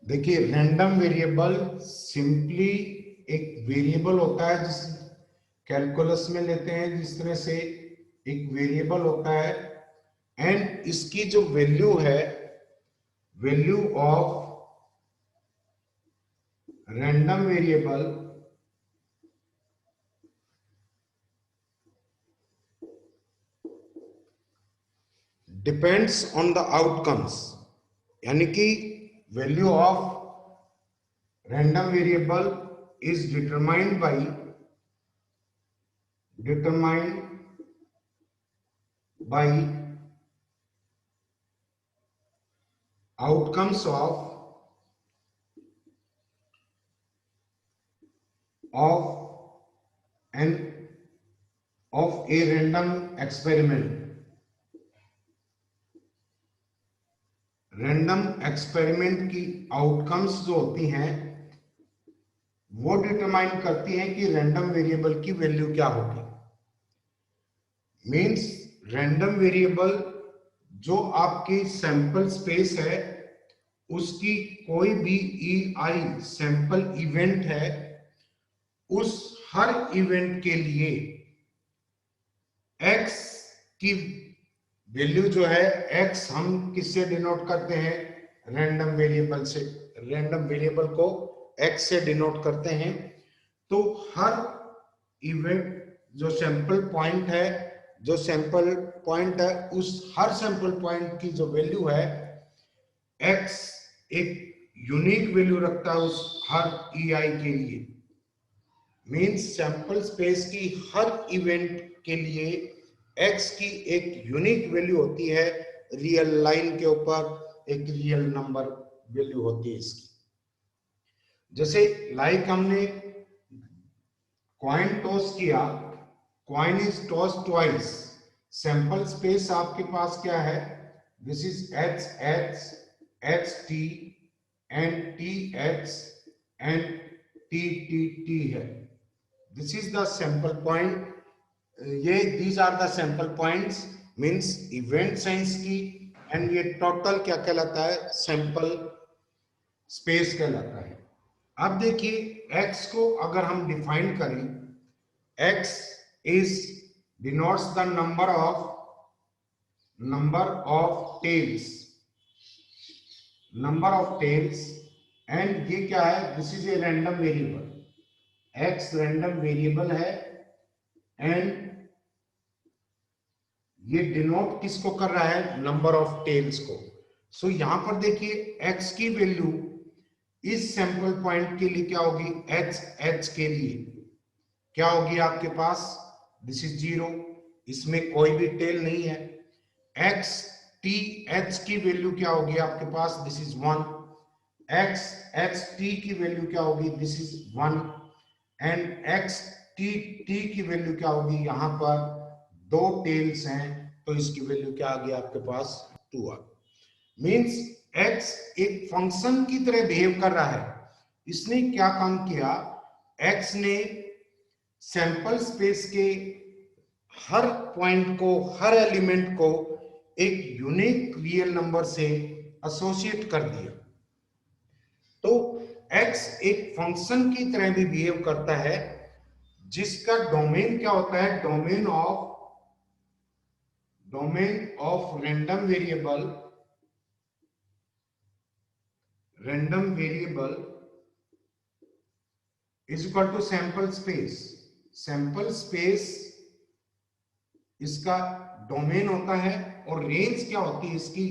देखिए random variable simply एक variable होता है जिस कैलकुलस में लेते हैं, जिस तरह से एक वेरिएबल होता है एंड इसकी जो वैल्यू है, value of random variable depends on the outcomes, यानी कि value of random variable is determined by outcomes of an of a random experiment. Random experiment की आउटकम्स जो होती हैं वो डिटरमाइन करती हैं कि रैंडम वेरिएबल की वैल्यू क्या होगी। मींस रैंडम वेरिएबल जो आपकी सैंपल स्पेस है उसकी कोई भी EI सैंपल इवेंट है, उस हर इवेंट के लिए x की वैल्यू जो है, x हम किससे डिनोट करते हैं, रैंडम वेरिएबल से। रैंडम वेरिएबल को x से डिनोट करते हैं। तो हर इवेंट जो सैंपल पॉइंट है, उस हर सैंपल पॉइंट की जो वैल्यू है x एक यूनिक वैल्यू रखता है उस हर EI के लिए। मींस सैंपल स्पेस की हर इवेंट के लिए x की एक यूनिक वैल्यू होती है, रियल लाइन के ऊपर एक रियल नंबर वैल्यू होती है इसकी। जैसे लाइक हमने कॉइन टॉस किया, coin is toss twice, sample space आपके पास क्या है, this is HH and TH and TTT है। This is the sample point, ये these are the sample points means event science की, एंड ये टोटल क्या कहलाता है, सैंपल स्पेस कहलाता है। अब देखिए x को अगर हम डिफाइन करें, x is denotes the number of tails and ये क्या है, this is a random variable, x random variable है एंड ये डिनोट किसको कर रहा है, नंबर ऑफ टेल्स को। सो यहां पर देखिए x की वैल्यू इस सैंपल पॉइंट के लिए क्या होगी, HH के लिए क्या होगी आपके पास, दिस इज 0, इसमें कोई भी टेल नहीं है। XTH की वैल्यू क्या होगी आपके पास, दिस इज 1। XHT की वैल्यू क्या होगी, दिस इज 1 एंड XTT की वैल्यू क्या होगी, यहां पर 2 टेल्स हैं तो इसकी वैल्यू क्या आ गई आपके पास, 2 आ गई। मींस x एक फंक्शन की तरह बिहेव कर रहा है। इसने क्या काम किया, x ने सैंपल स्पेस के हर पॉइंट को, हर एलिमेंट को एक यूनिक रियल नंबर से एसोसिएट कर दिया। तो x एक फंक्शन की तरह भी बिहेव करता है जिसका डोमेन क्या होता है, domain of random variable is equal to sample space. Sample space इसका डोमेन होता है और रेंज क्या होती है इसकी,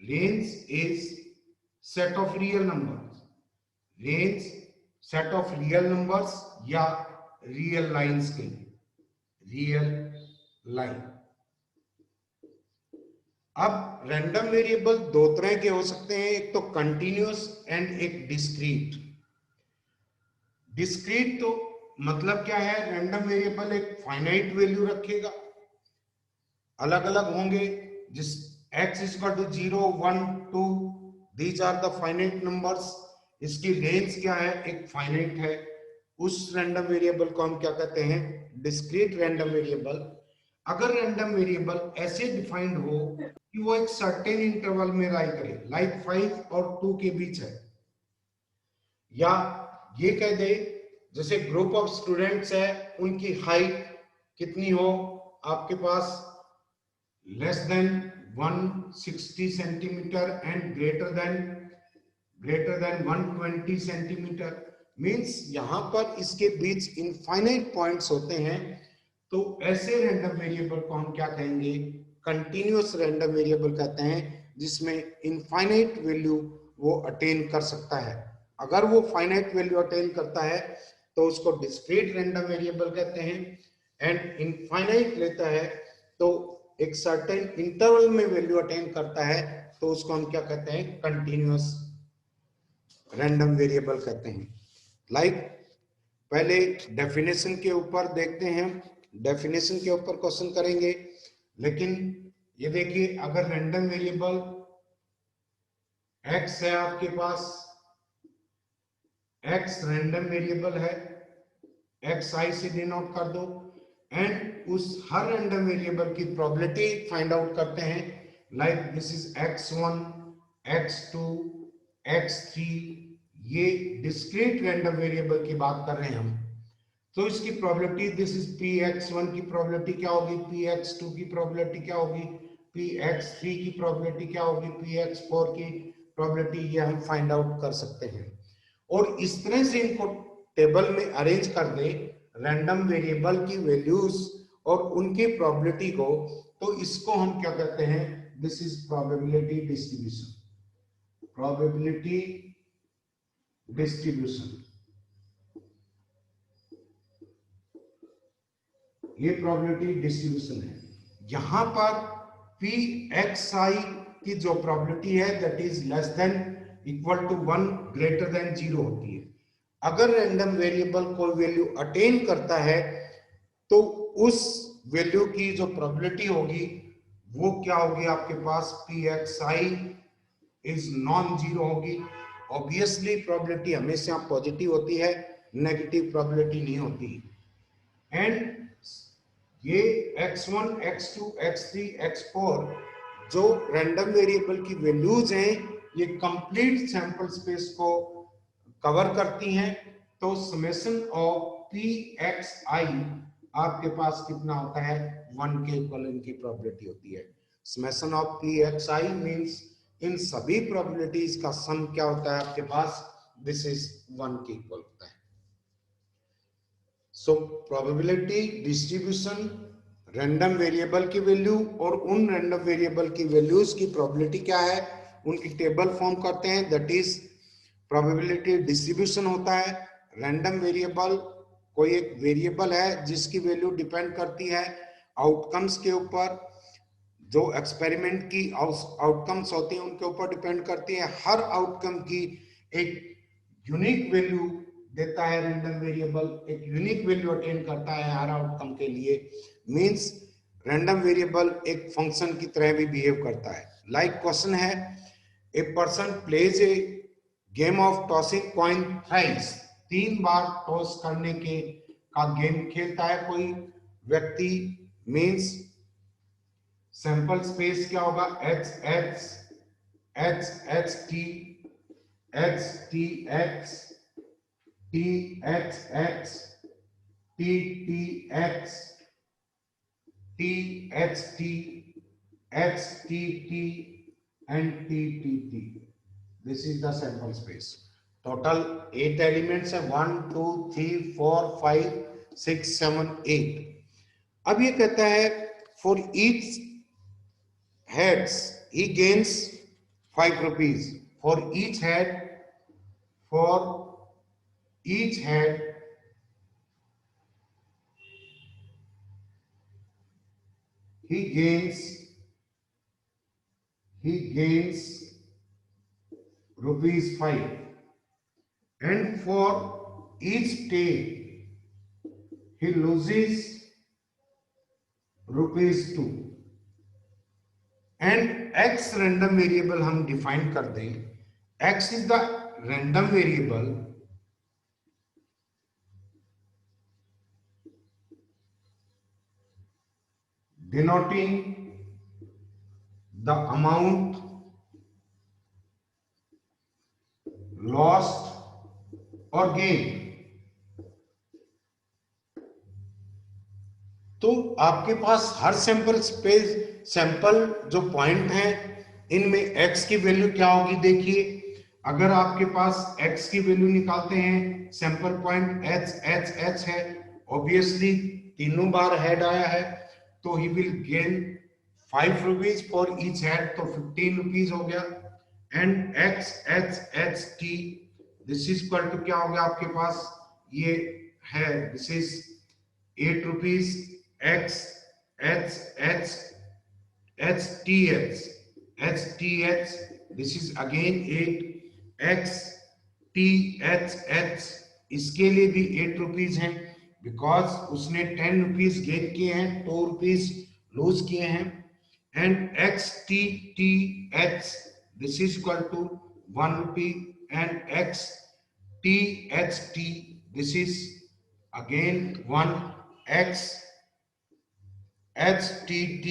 range is set of real numbers, range set of real numbers या रियल लाइंस के लिए, रियल लाइन। अब रैंडम वेरिएबल दो तरह के हो सकते हैं, एक तो कंटिन्यूअस एंड एक डिस्क्रीट। डिस्क्रीट तो मतलब क्या है, रैंडम वेरिएबल एक फाइनाइट वैल्यू रखेगा, अलग अलग होंगे, जिस x is equal to 0 1 2 these are the finite numbers, इसकी रेंज क्या है, एक फाइनाइट है। उस रैंडम वेरिएबल को हम क्या कहते हैं, डिस्क्रीट रैंडम वेरिएबल। अगर रैंडम वेरिएबल ऐसे डिफाइंड हो कि वो एक सर्टेन इंटरवल में लाई करे, लाइक 5 और 2 के बीच है, या ये कह दे जैसे ग्रुप ऑफ स्टूडेंट्स है, उनकी हाइट कितनी हो आपके पास, less than 160 centimetre and greater than 120 centimetre, means यहां पर इसके बीच इनफाइनाइट पॉइंट्स होते हैं, तो ऐसे रैंडम वेरिएबल को हम क्या कहेंगे, कंटिन्यूअस रैंडम वेरिएबल कहते हैं, जिसमें इनफाइनाइट वैल्यू वो अटेन कर सकता है। अगर वो फाइनाइट वैल्यू अटेन करता है तो उसको डिस्क्रीट रैंडम वेरिएबल कहते हैं, एंड इनफाइनाइट लेता है तो एक सर्टेन इंटरवल में वैल्यू अटेन करता है, तो उसको हम क्या कहते हैं, कंटिन्यूअस रैंडम वेरिएबल कहते हैं। लाइक पहले डेफिनेशन के ऊपर देखते हैं, डेफिनेशन के ऊपर क्वेश्चन करेंगे, लेकिन ये देखिए अगर रैंडम वेरिएबल x है आपके पास, x रैंडम वेरिएबल है, xi से डिनोट कर दो, एंड उस हर रैंडम वेरिएबल की प्रोबेबिलिटी फाइंड आउट करते हैं, like this is x1 x2 x3, ये डिस्क्रीट रैंडम वेरिएबल की बात कर रहे हैं हम, तो इसकी प्रोबेबिलिटी दिस इज px1 की प्रोबेबिलिटी क्या होगी, px2 की प्रोबेबिलिटी क्या होगी, px3 की प्रोबेबिलिटी क्या होगी, px4 की प्रोबेबिलिटी, ये हम फाइंड आउट कर सकते हैं। और इस तरह से इनको टेबल में अरेंज कर दे रैंडम वेरिएबल की वैल्यूज और उनकी प्रोबेबिलिटी को, तो इसको हम क्या कहते हैं, this is probability distribution, probability distribution, ये प्रोबेबिलिटी डिस्ट्रीब्यूशन है। यहां पर pxi की जो प्रोबेबिलिटी है that is less than equal to 1 greater than 0 होती है। अगर रैंडम वेरिएबल कोई वैल्यू अटेन करता है तो उस वैल्यू की जो प्रोबेबिलिटी होगी वो क्या होगी आपके पास, pxi इज नॉन जीरो होगी। ऑब्वियसली प्रोबेबिलिटी हमेशा पॉजिटिव होती है, नेगेटिव प्रोबेबिलिटी नहीं होती। एंड ये x1 x2 x3 x4 जो रैंडम वेरिएबल की वैल्यूज हैं, ये कंप्लीट सैंपल स्पेस को कवर करती हैं, तो समेशन ऑफ pxi आपके पास कितना होता है, 1 के इक्वल इनकी प्रोबेबिलिटी होती है। समेशन ऑफ pxi मींस इन सभी प्रोबेबिलिटीज का सम क्या होता है आपके पास, दिस इज 1 के इक्वल होता है। सो प्रोबेबिलिटी डिस्ट्रीब्यूशन, रैंडम वेरिएबल की वैल्यू और उन रैंडम वेरिएबल की वैल्यूज की प्रोबेबिलिटी क्या है, उनकी टेबल फॉर्म करते हैं, दैट इज प्रोबेबिलिटी डिस्ट्रीब्यूशन होता है। रैंडम वेरिएबल कोई एक वेरिएबल है जिसकी वैल्यू डिपेंड करती है आउटकम्स के ऊपर, जो एक्सपेरिमेंट की आउटकम्स होती हैं उनके ऊपर डिपेंड करती है। हर आउटकम की एक यूनिक वैल्यू देता है रैंडम वेरिएबल, एक यूनिक वैल्यू अटेन करता है हर आउटकम के लिए, मींस रैंडम वेरिएबल एक फंक्शन की तरह भी बिहेव करता है। लाइक क्वेश्चन है, a person plays a game of tossing coin thrice, 3 बार टॉस करने के का गेम खेलता है कोई व्यक्ति, मींस सैंपल स्पेस क्या होगा, x x x x t x t x t x x t t x t x t x t t and t t t, this is the sample space. Total 8 elements है, 1 2 3 4 5 6 7 8। अब ये कहता है for each heads he gains 5 rupees, for each head he gains rupees 5, and for each tail he loses rupees 2, and x random variable हम define कर दें, x is the random variable denoting the amount lost or gained। तो आपके पास हर sample जो point है इनमें x की value क्या होगी। देखिए अगर आपके पास x की वैल्यू निकालते हैं, सैंपल पॉइंट h है, ऑब्वियसली तीनों बार हेड आया है तो he will gain 5 rupees for each head, तो 15 रुपीज हो गया। And x t this is equal to क्या हो गया आपके पास, ये है this is 8 rupees. x h this is again 8 x t इसके लिए भी 8 रुपीज है, बिकॉज उसने 10 रुपीज गेन किए हैं, 2 रुपीज लूज किए हैं। And x t this is equal to 1 rupee, and x t this is again 1, x HTT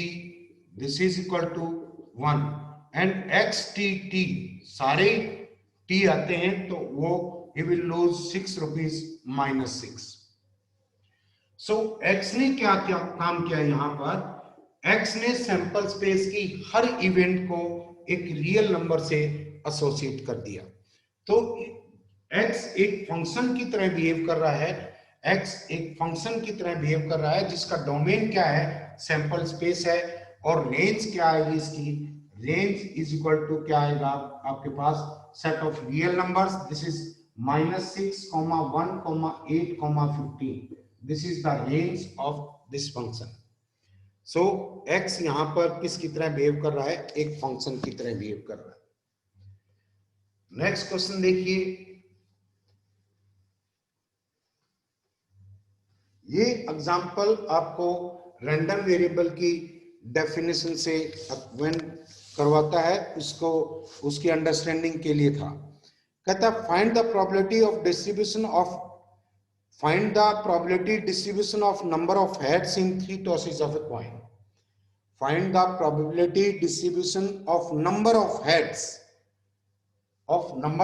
this is equal to 1, and XTT सारे T आते हैं तो वो he will lose 6 rupees minus 6। So X ने क्या क्या काम किया यहाँ पर, X ने सैंपल स्पेस की हर इवेंट को एक रियल नंबर से एसोसिएट कर दिया। तो X एक फंक्शन की तरह बिहेव कर रहा है, X एक फंक्शन की तरह बिहेव कर रहा है जिसका डोमेन क्या है, सैंपल स्पेस है, और रेंज क्या आएगी इसकी, रेंज इज इक्वल टू क्या आएगा आपके पास, set of real numbers, this is -6, 1, 8, 15, this is the range of this function. So x यहां पर किसकी तरह बिहेव कर रहा है, एक फंक्शन की तरह बिहेव कर रहा है। नेक्स्ट क्वेश्चन देखिए, ये एग्जांपल आपको रैंडम वेरिएबल की डेफिनेशन से व्हेन करवाता है, उसको उसकी अंडरस्टैंडिंग के लिए था। कहता है find the probability distribution of number of heads in 3 tosses of a coin. Find the probability distribution of number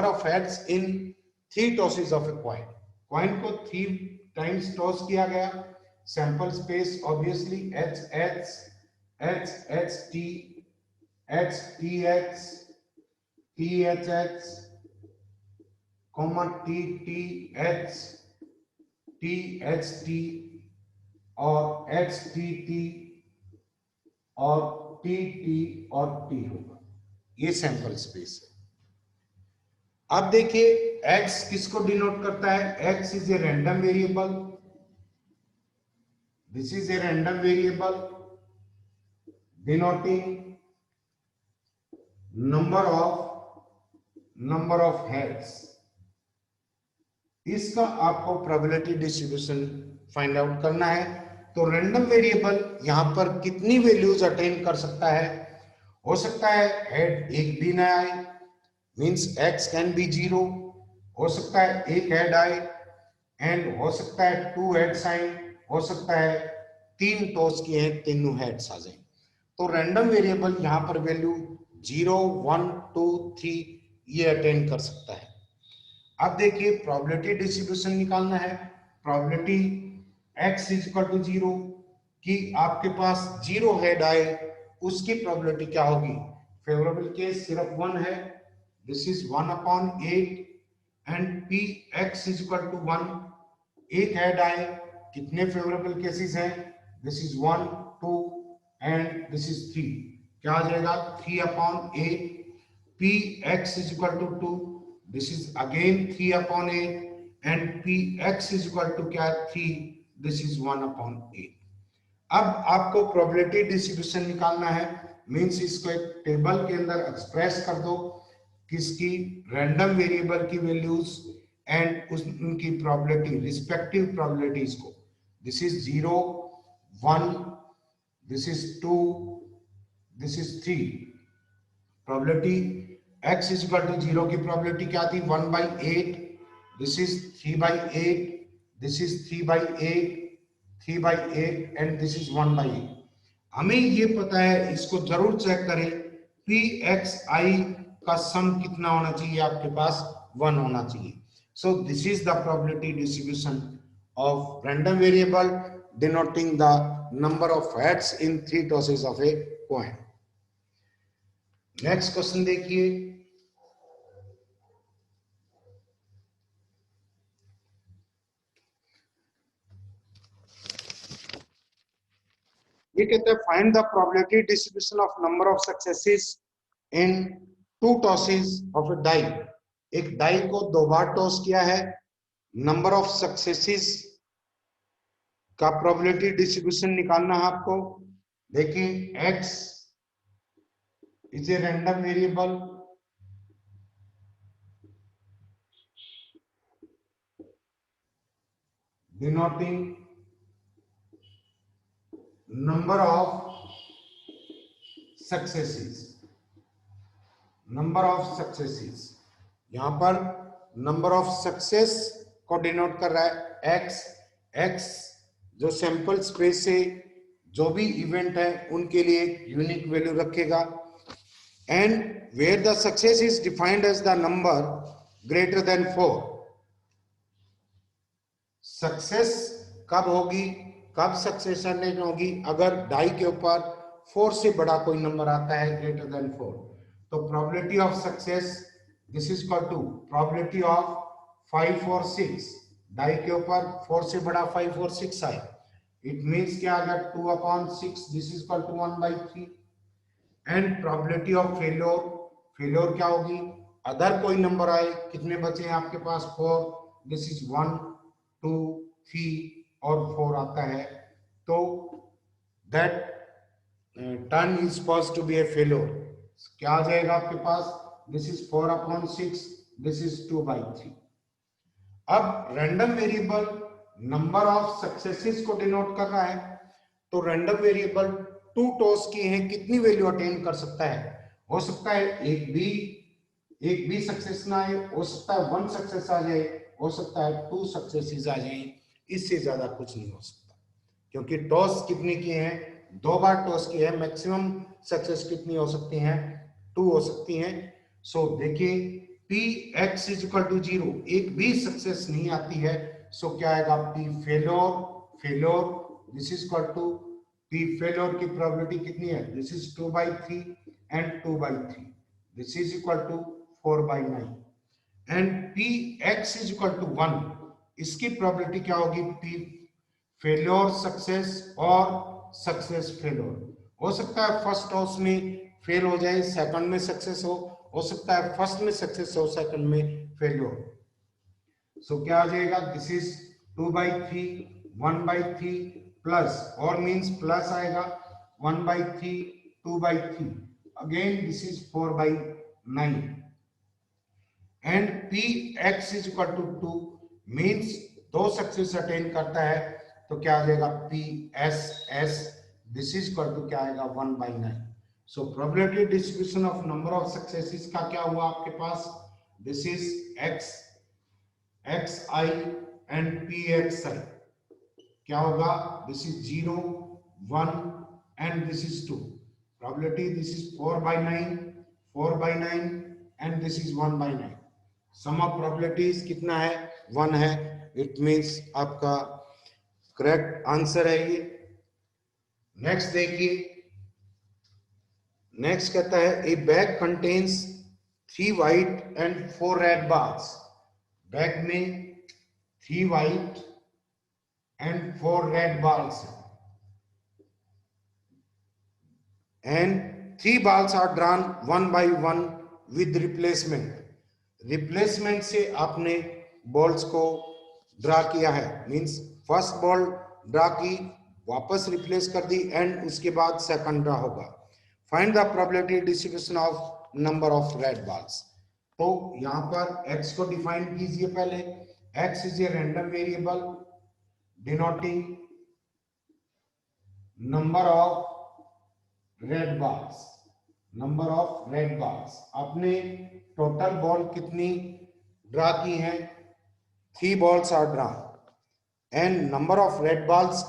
of heads in 3 tosses of a coin. Coin को 3 टाइम्स टॉस किया गया, सैंपल स्पेस ऑब्वियसली THT और HTT और TT और T होगा, ये sample space है। अब देखिए x किसको डिनोट करता है, x is a random variable, this is a random variable denoting number of heads. इसका आपको प्रोबेबिलिटी डिस्ट्रीब्यूशन फाइंड आउट करना है। तो रैंडम वेरिएबल यहां पर कितनी वैल्यूज अटेन कर सकता है, हो सकता है हेड एक भी ना आए, मींस x कैन बी 0, हो सकता है एक हेड आए, एंड हो सकता है 2 हेड्स आए, हो सकता है 3 टॉस किए हैं, तीनों हेड्स आ जाए। तो रैंडम वेरिएबल यहाँ पर वैल्यू 0, 1, 2, 3 ये अटेन कर सकता है। अब देखिए प्रोबेबिलिटी डिस्ट्रीब्यूशन निकालना है। Probability x is equal to 0 कि आपके पास 0 हेड आए, उसकी प्रोबेबिलिटी क्या होगी, फेवरेबल केस सिर्फ 1 है, this is 1/8, and px is equal to 1, एक हेड आए, कितने फेवरेबल केसेस हैं, this is 1, 2 and this is 3, क्या आ जाएगा 3/8, px is equal to 2, this is again 3/8, and px is equal to क्या 3, दिस इज 1/8। अब आपको प्रोबेबिलिटी डिस्ट्रीब्यूशन निकालना है, मींस इसको एक टेबल के अंदर एक्सप्रेस कर दो, किसकी, रैंडम वेरिएबल की वैल्यूज एंड उनकी प्रोबेबिलिटी, रिस्पेक्टिव प्रोबेबिलिटीज को, this is 0, 1, this is 2, this is 3। Probability x is equal to 0 की प्रोबेबिलिटी क्या थी, 1/8, this is 3/8, this is 3/8 and this is 1/8। हमें ये पता है, इसको जरूर चेक करें, पी एक्स आई का सम कितना होना चाहिए, आपके पास 1 होना चाहिए. So this is the probability distribution of random variable denoting the number of heads in 3 tosses of a coin. Next question देखिए. ये कहते हैं find the probability distribution of number of successes in 2 tosses of a die. एक die को 2 बार toss किया है, number of successes का प्रोबेबिलिटी डिस्ट्रीब्यूशन निकालना है आपको. देखिए x is a random variable, denoting number of successes. Number of successes, यहां पर नंबर ऑफ सक्सेस को डिनोट कर रहा है x. x जो सैंपल स्पेस से जो भी इवेंट है उनके लिए यूनिक वैल्यू रखेगा. And where the success is defined as the number greater than 4. Success कब होगी, कब सक्सेस होगी, अगर डाई के ऊपर 4 से बड़ा कोई नंबर आता है ग्रेटर देन 4. तो probability of success this is equal to probability of 5 और 6. डाई के ऊपर 4 से बड़ा 5 और 6 आए, इट मीन्स क्या आ गया 2/6, this is equal to 1/3. And probability of failure, failure क्या होगी, अदर कोई नंबर आए, कितने बचे हैं आपके पास 4, दिस इज 1 2 3 और 4 आता है, तो that turn is supposed to be a failure. क्या आ जाएगा आपके पास, दिस इज 4/6, दिस इज 2/3. अब random variable number of successes को डिनोट कर रहा है, तो रैंडम वेरिएबल 2 टॉस किए हैं, कितनी वैल्यू अटेन कर सकता है, हो सकता है एक भी सक्सेस ना आए, हो सकता है 1 सक्सेस आ जाए, हो सकता है 2 सक्सेसेस आ जाए, इससे ज्यादा कुछ नहीं हो सकता. क्योंकि टॉस कितने किए हैं, 2 बार टॉस किए हैं, मैक्सिमम सक्सेस कितनी हो सकती हैं, 2 हो सकती हैं. सो देखिए P X is equal to 0, एक भी सक्सेस नहीं आती है, सो क्या आएगा P failure. Failure this is equal to P failure की प्रोबेबिलिटी कितनी है, this is 2/3 and 2/3, this is equal to 4/9. And P X is equal to 1, इसकी प्रोबेबिलिटी क्या होगी, पी फेल्योर सक्सेस और सक्सेस फेल्योर. हो सकता है फर्स्ट टॉस में फेल हो जाए, सेकंड में सक्सेस हो सकता है फर्स्ट में सक्सेस हो, सेकंड में फेल्योर. सो क्या आ जाएगा, दिस इज 2/3 1/3 प्लस, और मींस प्लस आएगा 1/3 2/3, again this is 4/9. And P X is equal to 2 means 2 success attain करता है, तो क्या आ जाएगा P S S, this is equal to क्या आएगा 1/9. So probability distribution of number of successes का क्या हुआ आपके पास, this is X X I and P X I. क्या होगा, this is 0 1 and this is 2. Probability this is 4/9 and this is 1/9. Sum of probabilities कितना है, 1 है, इट मींस आपका करेक्ट आंसर है ये. नेक्स्ट देखिए, नेक्स्ट कहता है a bag contains 3 white and 4 red balls. Bag में 3 white and 4 red balls and 3 balls are drawn 1 by 1 with replacement. Replacement से आपने बॉल्स को ड्रा किया है, मींस फर्स्ट बॉल ड्रा की, वापस रिप्लेस कर दी, एंड उसके बाद सेकंड ड्रा होगा. Find the probability distribution of number of red balls. तो यहां पर x को डिफाइन कीजिए पहले. x is a random variable denoting number of red balls. Number of red balls, आपने टोटल बॉल कितनी ड्रा की हैं, 3 balls are draw, and number of red balls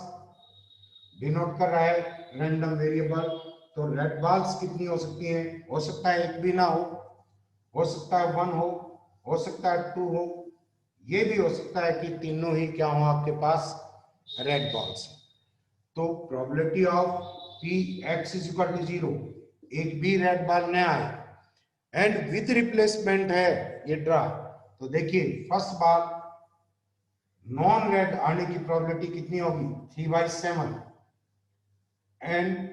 denote कर रहा है रैंडम वेरिएबल, तो रेड बॉल्स कितनी हो सकती हैं? हो सकता है एक भी ना हो सकता है 1 हो सकता है 2 हो, ये भी हो सकता है कि तीनों ही क्या हो आपके पास रेड बॉल्स। तो probability of P X is equal to 0, एक भी रेड बॉल न आए एंड विथ रिप्लेसमेंट है ये ड्रा, तो देखिए फर्स्ट बॉल नॉन रेड आने की प्रोबेबिलिटी कितनी होगी? 3/7 and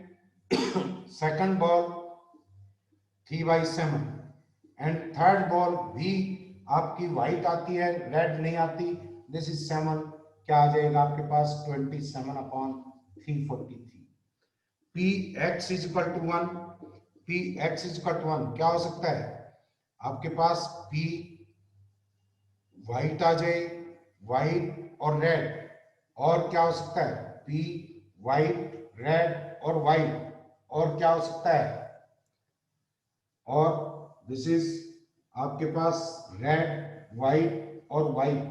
second ball 3/7 and third ball भी आपकी व्हाइट आती है, रेड नहीं आती, दिस इज 7, क्या आ जाएगा आपके पास? 27/343। P X is equal to 1, P X is equal to 1 क्या हो सकता है आपके पास? पी व्हाइट आ जाए, व्हाइट और रेड, और क्या हो सकता है? पी व्हाइट रेड और व्हाइट, और क्या हो सकता है? और दिस इज आपके पास रेड व्हाइट और व्हाइट,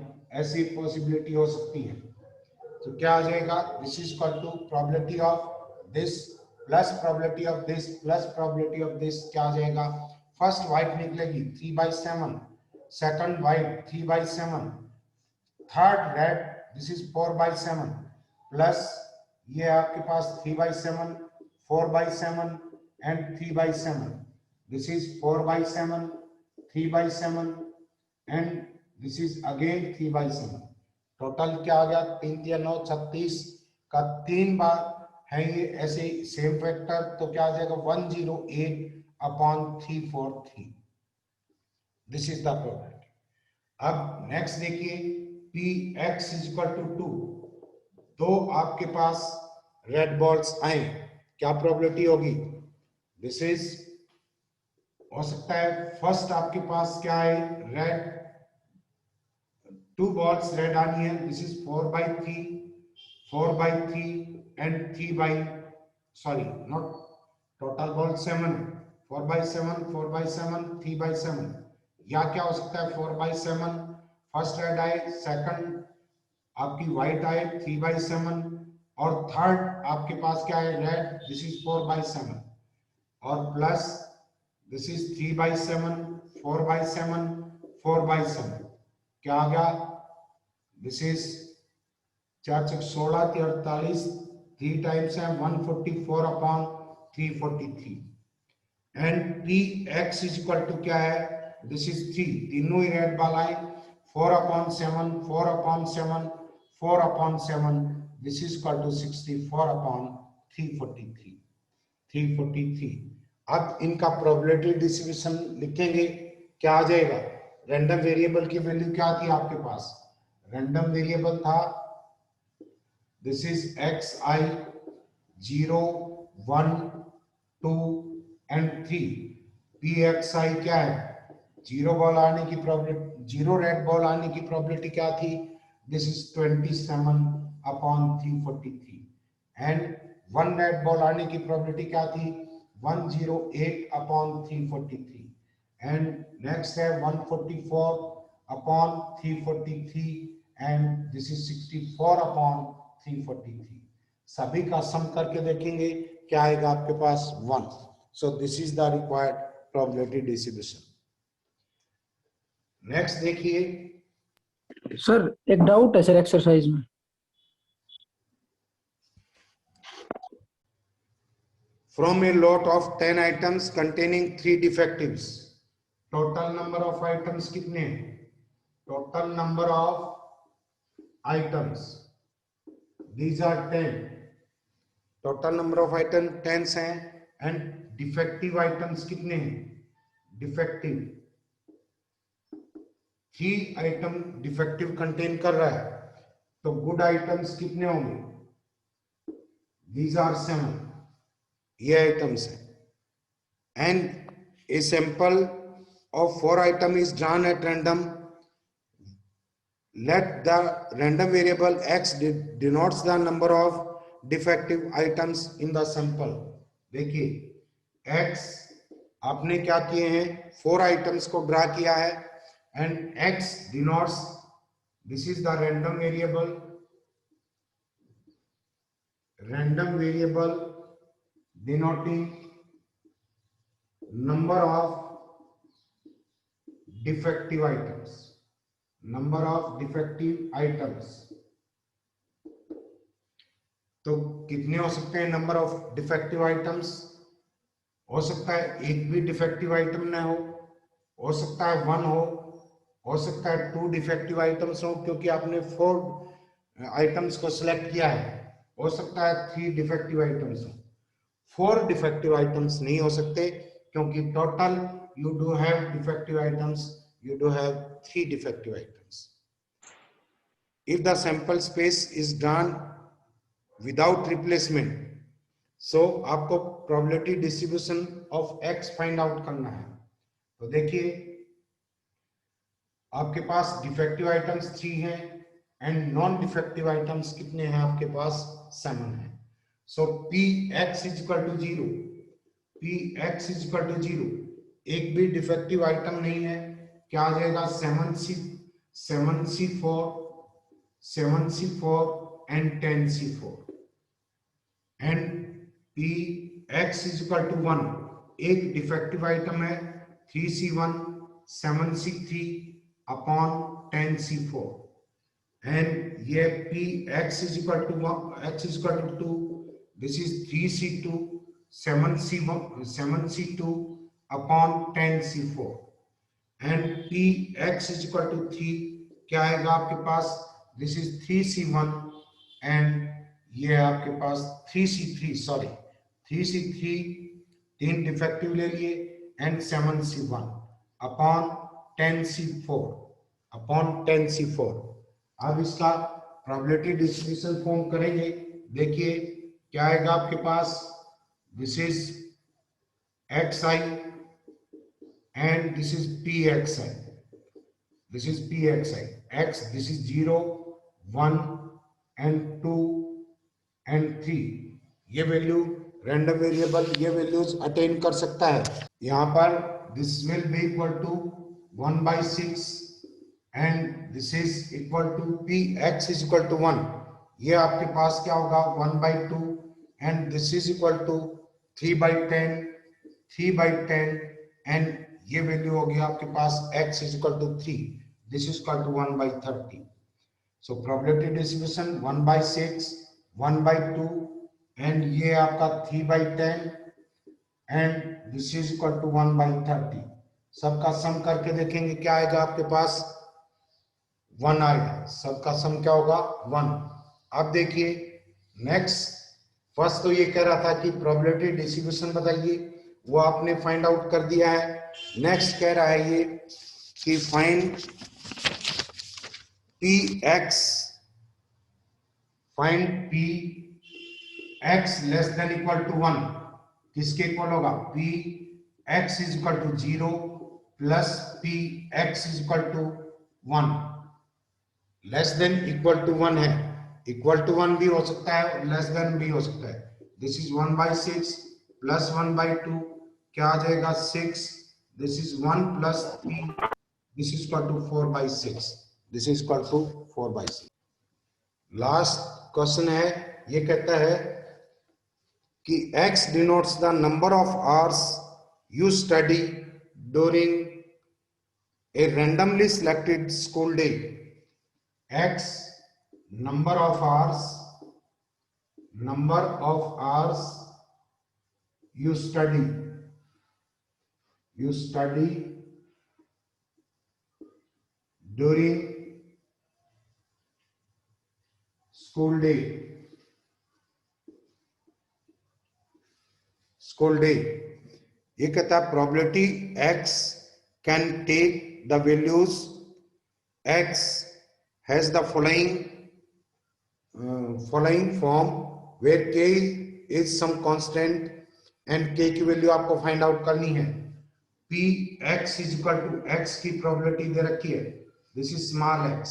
ऐसी पॉसिबिलिटी हो सकती है। तो क्या आ जाएगा? This is equal to probability of this plus probability of this plus probability of this, क्या आ जाएगा? फर्स्ट व्हाइट निकलेगी 3/7, second white 3/7, third red this is 4/7 plus ये आपके पास 3/7, 4/7 and 3/7, this is 4/7, 3/7 and this is again 3/7। Total क्या आ गया? 3 3 9 36 का 3 बार है ये ऐसे सेम फैक्टर, तो क्या आ जाएगा? 108/343। This is the probability. अब नेक्स्ट देखिए, P X is equal to 2, दो आपके पास रेड बॉल्स आए, क्या प्रोबेबिलिटी होगी? दिस इज हो सकता है फर्स्ट आपके पास क्या है? रेड, 2 balls रेड आनी है, this is 4/3, 4/3 and 3 sorry not total ball 7, 4/7, 4/7, 3/7, या क्या हो सकता है? 4/7 फर्स्ट रेड आए, सेकंड आपकी व्हाइट आए 3/7, और थर्ड आपके पास क्या है? रेड, दिस इज 4/7, और प्लस दिस इज 3/7, 4/7, 4/7, क्या आ गया? दिस इज 4 6 16 48, 3 टाइम्स है 144/343 and P X is equal to क्या है? दिस इज 3, तीनों ही रेड बॉल आए, 4/7, 4/7, 4/7, दिस इज इक्वल टू 64/343, 343। अब इनका प्रोबेबिलिटी डिस्ट्रीब्यूशन लिखेंगे, क्या आ जाएगा? रैंडम वेरिएबल की वैल्यू क्या थी आपके पास? रैंडम वेरिएबल था this is X I 0 1 2 and 3, P X I क्या है? 0 बॉल आने की प्रोबेबिलिटी, 0 रेड बॉल आने की प्रोबेबिलिटी क्या थी? This is 27/343 and 1 red ball आने की प्रोबेबिलिटी क्या थी? 108/343 एंड नेक्स्ट है 144/343 एंड दिस इज 64/343। सभी का सम करके देखेंगे क्या आएगा आपके पास? 1। सो this is the required probability distribution. Next देखिए सर, एक डाउट है सर एक्सरसाइज में। From a lot of 10 items containing 3 defectives, total number of items कितने? Total number of items, these are 10, total number of items 10 हैं and defective items कितने हैं? Defective 3 item defective contain कर रहा है, तो good items कितने होंगे? These are 7, ये items हैं and a sample of 4 item is drawn at random. Let the random variable x denotes the number of defective items in the sample. देखिए x आपने क्या किए हैं? 4 items को ड्रा किया है and x denotes, this is the random variable denoting number of defective items, number of defective items। तो कितने हो सकते हैं नंबर ऑफ डिफेक्टिव आइटम्स? हो सकता है एक भी डिफेक्टिव आइटम ना हो सकता है 1 हो सकता है 2 डिफेक्टिव आइटम्स हो, क्योंकि आपने 4 आइटम्स को सिलेक्ट किया है। हो सकता है 3 डिफेक्टिव आइटम्स हो, 4 डिफेक्टिव आइटम्स नहीं हो सकते, क्योंकि total you do have defective items, you do have 3 defective items. If the sample space is done without replacement, so आपको probability distribution of X find out करना है। तो देखिए आपके पास डिफेक्टिव आइटम्स 3 हैं एंड नॉन डिफेक्टिव आइटम्स कितने हैं आपके पास? 7 हैं। So P X is equal to 0, P X is equal to 0, एक भी डिफेक्टिव आइटम नहीं है, क्या आ जाएगा? 7C4 and 10C4 and P X is equal to 1, एक डिफेक्टिव आइटम है 3C1 7C3 upon 10C4 and ये P X is equal to 2, this is 3C2 7C2 upon 10C4 and P X is equal to 3, क्या आएगा आपके पास? This is 3C1 and ये आपके पास 3C3 3 defective ले लिए एंड 7C1 अपॉन 10C4। अब इसका प्रोबेबिलिटी डिस्ट्रीब्यूशन फॉर्म करेंगे। देखिए क्या आएगा आपके पास? This is xi and this is pxi, this is pxi x, this is 0 1 and 2 and 3। ये वैल्यू रैंडम वेरिएबल ये वैल्यूज अटेन कर सकता है। यहाँ पर this will be equal to 1/6 and this is equal to P X is equal to 1, ये आपके पास क्या होगा? 1/2 and this is equal to 3/10 and ये वैल्यू हो गया आपके पास x is equal to 3, this is equal to 1/30। So probability distribution 1/6 1/2 and ये आपका 3/10 and this is equal to 1/30। सबका सम करके देखेंगे क्या आएगा आपके पास? 1 आएगा। सबका सम क्या होगा? 1। अब देखिए नेक्स्ट, फर्स्ट तो ये कह रहा था कि प्रोबेबिलिटी डिस्ट्रीब्यूशन बताइए, वो आपने फाइंड आउट कर दिया है। नेक्स्ट कह रहा है ये कि find P X less than equal to 1, किसके इक्वल होगा? P X is equal to 0 plus P X is equal to 1, less than equal to 1 है, इक्वल टू 1 भी हो सकता है, लेस देन भी हो सकता है। दिस इज 1/6 प्लस 1/2, क्या आ जाएगा? 6, this is 1 plus 3, this is equal to 4/6, this is equal to 4/6। Last question है, ये कहता है कि x denotes the number of hours you study during a randomly selected school day। x number of hours you study during school day, ये कहता है probability x can take the values x has the following form where k is some constant and k की value आपको find out करनी है। p x is equal to x की probability दे रखी है, this is small x,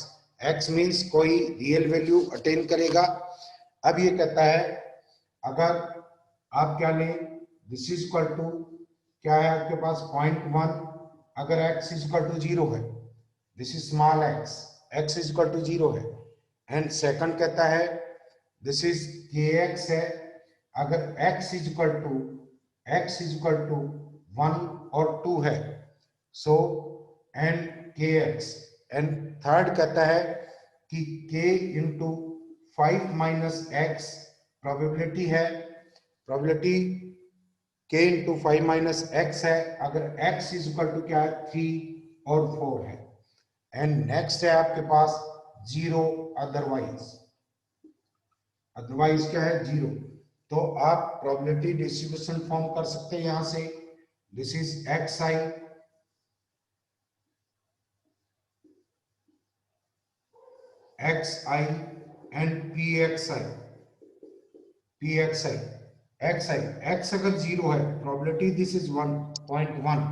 x means कोई real value attain करेगा। अब ये कहता है अगर आप क्या लें, दिस इज इक्वल टू क्या है आपके पास 0.1, अगर x इज इक्वल टू 0 है, this is small x is equal to 0 है। एंड सेकंड कहता है दिस इज kx है, अगर x इज इक्वल टू 1 और 2 है, so and kx, and third कहता है कि k into 5 minus x, probability k into 5 minus x है, अगर x इज इक्वल टू क्या है 3 और 4 है। एंड नेक्स्ट है आपके पास 0 अदरवाइज क्या है 0। तो आप प्रोबेबिलिटी डिस्ट्रीब्यूशन फॉर्म कर सकते हैं यहां से, this is xi and pxi x अगर 0 है, probability this is 1.1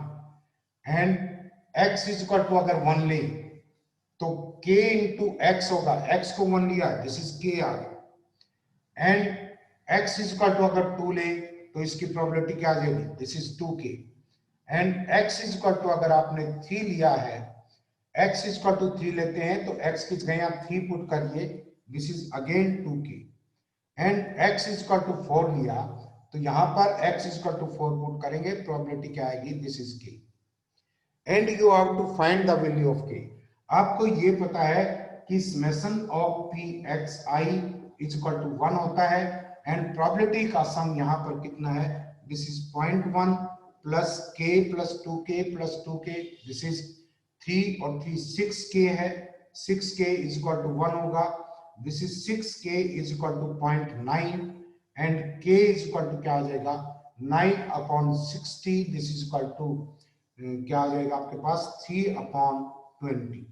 and x is equal to अगर 1 ले तो k इंटू एक्स होगा, x को 1 लिया, दिस इज k आ गया, and x is equal to अगर 2 ले तो इसकी प्रोबेबिलिटी क्या आ जाएगी, this is 2k, and x is equal to अगर आपने 3 लिया है, x इज इक्वल टू 3 लेते हैं तो x की जगह आप 3 पुट करिए, this is again 2k, and x is equal to 4 लिया तो यहां पर x is equal to 4 put करेंगे, प्रोबेबिलिटी क्या आएगी, this is k, and you have to find the value of k। आपको ये पता है कि summation of pxi is equal to 1 होता है, एंड प्रोबेबिलिटी का सम यहां पर कितना है, this is 0.1 plus k plus 2k plus 2k, this is 3 और 3 6k है, 6k इज इक्वल टू 1 होगा, this is 6k is equal to 0.9 and k is equal to क्या आ जाएगा 9/60, दिस इज इक्वल टू क्या आ जाएगा आपके पास 3/20,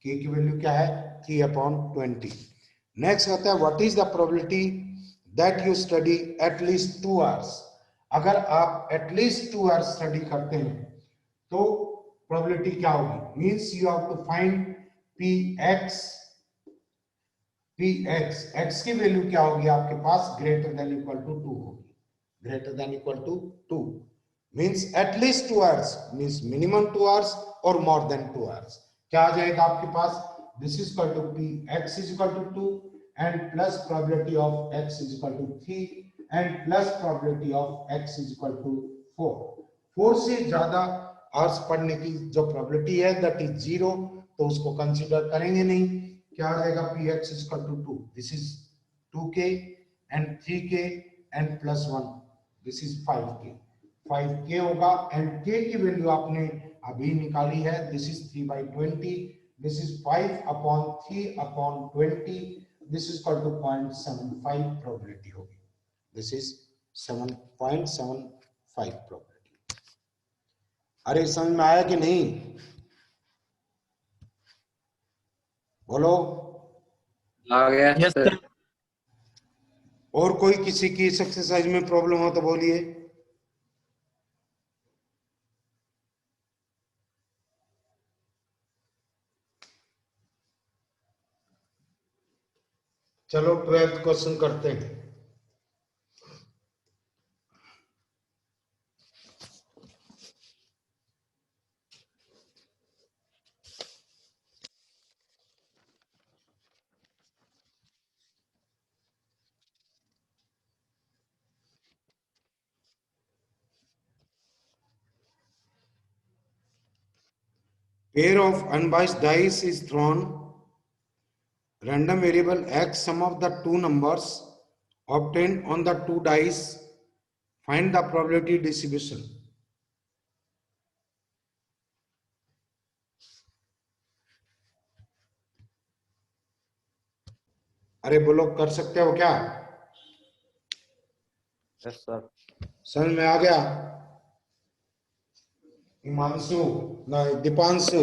k की वैल्यू क्या है 3/20। नेक्स्ट आता है what is the probability that you study at least 2 hours. अगर आप एटलीस्ट 2 आवर्स स्टडी करते हैं तो प्रोबेबिलिटी क्या होगी, means you have to find px, x की वैल्यू क्या होगी आपके पास ग्रेटर देन इक्वल टू 2 होगी, ग्रेटर देन इक्वल टू 2 मींस एटलीस्ट 2 आवर्स मींस मिनिमम 2 आवर्स और मोर देन 2 आवर्स, क्या आ जाएगा आपके पास, this is equal to px is equal to 2 and plus probability of x is equal to 3 and plus probability of x is equal to 4 से ज्यादा hours पढ़ने की जो प्रोबेबिलिटी है दैट इज 0, तो उसको कंसीडर करेंगे नहीं, क्या आ जाएगा px is equal to 2, this is 2k and 3k and plus 1, this is 5k होगा, एंड k की वैल्यू आपने अभी निकाली है, this is 3/20, this is 5/3/20, this is equal to 0.75 probability होगी, दिस इज 7.75 प्रोबेबिलिटी। अरे समझ में आया कि नहीं, बोलो आ गया Yes, सर। sir. और कोई किसी की इस एक्सरसाइज में प्रॉब्लम हो तो बोलिए। चलो 12th क्वेश्चन करते हैं। Pair of unbiased dice is thrown. Random variable x, sum of the two numbers obtained on the two dice. Find the probability distribution. अरे बोलो कर सकते हो क्या? Yes sir. समझ में आ गया? हिमांशु, नहीं दीपांशु,